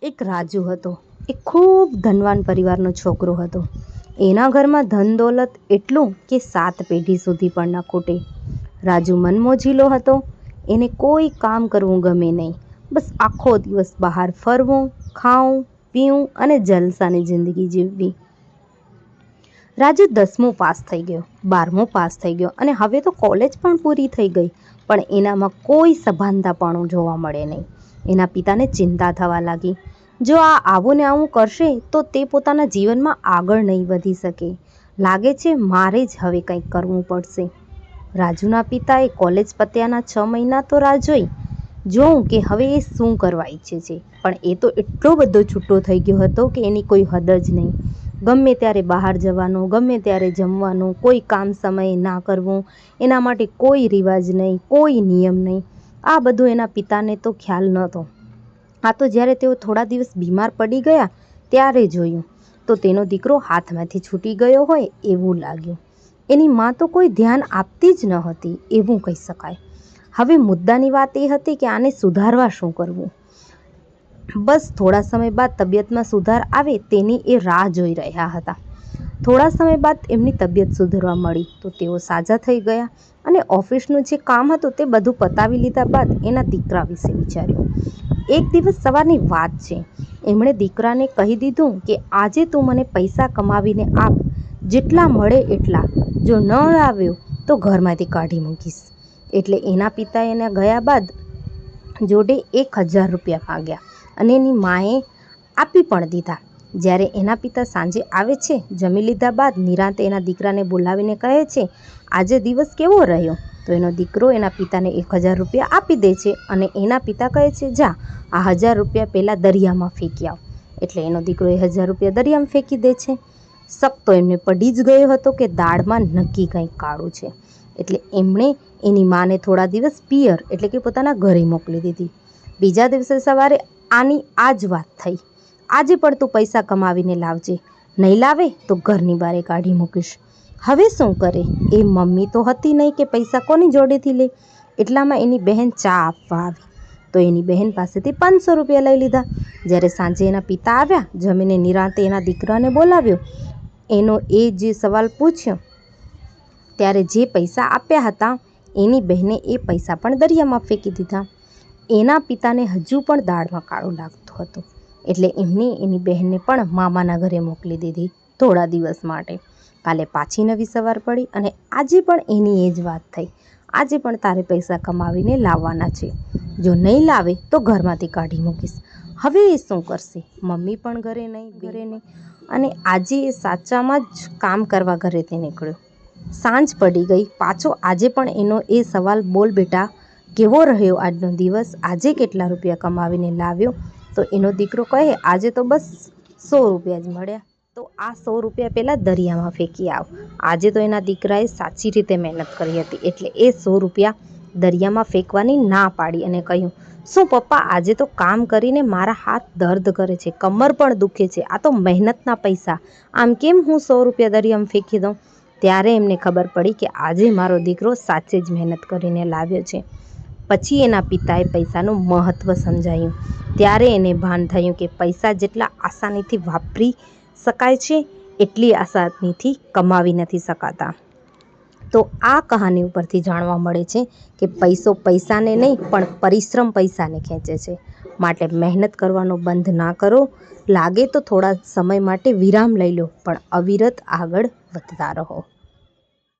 એક રાજુ હતો. એ ખૂબ ધનવાન પરિવારનો છોકરો હતો. એના ઘરમાં ધન દોલત એટલું કે 7 પેઢી સુધી પણ ન ખૂટે. રાજુ મનમોજીલો હતો. એને કોઈ કામ કરવું ગમે નહીં. બસ આખો દિવસ બહાર ફરવું, ખાવું, પીવું અને જલસાની જિંદગી જીવવી. રાજુ 10મું પાસ થઈ ગયો, 12મું પાસ થઈ ગયો અને હવે તો કોલેજ પણ પૂરી થઈ ગઈ. પણ એનામાં કોઈ સભાનતાપણું જોવા મળે નહીં. એના પિતાને ચિંતા થવા લાગી. જો આ આવું ને આવું કરશે તો તે પોતાના જીવનમાં આગળ નહીં વધી શકે. લાગે છે મારે જ હવે કંઈક કરવું પડશે. રાજુના પિતાએ કોલેજ પત્યાના 6 મહિના તો રાહ જોઉં કે હવે એ શું કરવા ઈચ્છે છે. પણ એ તો એટલો બધો છૂટો થઈ ગયો હતો કે એની કોઈ હદ જ નહીં. ગમે ત્યારે બહાર જવાનું, ગમે ત્યારે જમવાનું, કોઈ કામ સમયે ના કરવું, એના માટે કોઈ રિવાજ નહીં, કોઈ નિયમ નહીં. આ બધું એના પિતાને તો ખ્યાલ નહોતો. આ તો જ્યારે તેઓ થોડા દિવસ બીમાર પડી ગયા ત્યારે જોયું તો તેનો દીકરો હાથમાંથી છૂટી ગયો હોય એવું લાગ્યું. એની માં તો કોઈ ધ્યાન આપતી જ ન હતી એવું કહી શકાય. હવે મુદ્દાની વાત એ હતી કે આને સુધારવા શું કરવું. બસ થોડા સમય બાદ તબિયતમાં સુધાર આવે તેની એ રાહ જોઈ રહ્યા હતા. થોડા સમય બાદ એમની તબિયત સુધરવા મળી તો તેઓ સાજા થઈ ગયા અને ઓફિસનું જે કામ હતું તે બધું પતાવી લીધા બાદ એના દીકરા વિશે વિચાર્યું. એક દિવસ સવારની વાત છે. એમણે દીકરાને કહી દીધું કે આજે તું મને પૈસા કમાવીને આપ, જેટલા મળે એટલા. જો ન આવ્યો તો ઘરમાંથી કાઢી મૂકીશ. એટલે એના પિતાએ એને ગયા બાદ જોડે 1000 રૂપિયા માગ્યા અને એની માએ આપી પણ દીધા. જ્યારે એના પિતા સાંજે આવે છે, જમી લીધા બાદ નિરાંતે એના દીકરાને બોલાવીને કહે છે, આજે દિવસ કેવો રહ્યો? તો એનો દીકરો એના પિતાને 1000 રૂપિયા આપી દે છે અને એના પિતા કહે છે, જા આ 1000 રૂપિયા પહેલાં દરિયામાં ફેંકી આવ. એટલે એનો દીકરો એ 1000 રૂપિયા દરિયામાં ફેંકી દે છે. શક તો એમને પડી જ ગયો હતો કે દાળમાં નક્કી કંઈક કાળું છે. એટલે એમણે એની માને થોડા દિવસ પિયર એટલે કે પોતાના ઘરે મોકલી દીધી. બીજા દિવસે સવારે આની આ જ વાત થઈ. આજે પણ તું પૈસા કમાવીને લાવજે, નહીં લાવે તો ઘરની બારે કાઢી મૂકીશ. હવે શું કરે? એ મમ્મી તો હતી નહીં કે પૈસા કોની જોડેથી લે. એટલામાં એની બહેન ચા આપવા આવી તો એની બહેન પાસેથી 500 રૂપિયા લઈ લીધા. જ્યારે સાંજે એના પિતા આવ્યા, જમીને નિરાંતે એના દીકરાને બોલાવ્યો, એનો એ જે સવાલ પૂછ્યો ત્યારે જે પૈસા આપ્યા હતા એની બહેને એ પૈસા પણ દરિયામાં ફેંકી દીધા. એના પિતાને હજુ પણ દાળમાં કાળું લાગતું હતું. એટલે એમણે એની બહેનને પણ મામાના ઘરે મોકલી દીધી થોડા દિવસ માટે. કાલે પાછી નવી સવાર પડી અને આજે પણ એની એ જ વાત થઈ. આજે પણ તારે પૈસા કમાવીને લાવવાના છે, જો નહીં લાવે તો ઘરમાંથી કાઢી મૂકીશ. હવે એ શું કરશે? મમ્મી પણ ઘરે નહીં અને આજે એ સાચામાં જ કામ કરવા ઘરેથી નીકળ્યો. સાંજ પડી ગઈ. પાછો આજે પણ એનો એ સવાલ, બોલ બેટા કેવો રહ્યો આજનો દિવસ? આજે કેટલા રૂપિયા કમાવીને લાવ્યો? તો એનો દીકરો કહે, આજે તો બસ 100 રૂપિયા જ મળ્યા. તો આ 100 રૂપિયા પહેલાં દરિયામાં ફેંકી આવ. આજે તો એના દીકરાએ સાચી રીતે મહેનત કરી હતી એટલે એ 100 રૂપિયા દરિયામાં ફેંકવાની ના પાડી અને કહ્યું, શું પપ્પા, આજે તો કામ કરીને મારા હાથ દર્દ કરે છે, કમર પણ દુખે છે. આ તો મહેનતના પૈસા, આમ કેમ હું 100 રૂપિયા દરિયામાં ફેંકી દઉં? ત્યારે એમને ખબર પડી કે આજે મારો દીકરો સાચે જ મહેનત કરીને લાવ્યો છે. પછી એના પિતાએ પૈસાનું મહત્ત્વ સમજાયું. ત્યારે એને ભાન થયું કે પૈસા જેટલા આસાનીથી વાપરી શકાય છે એટલી આસાનીથી કમાવી નથી શકાતા. તો આ કહાની ઉપરથી જાણવા મળે છે કે પૈસો પૈસાને નહીં પણ પરિશ્રમ પૈસાને ખેંચે છે. માટે મહેનત કરવાનો બંધ ના કરો. લાગે તો થોડા સમય માટે વિરામ લઈ લો પણ અવિરત આગળ વધતા રહો.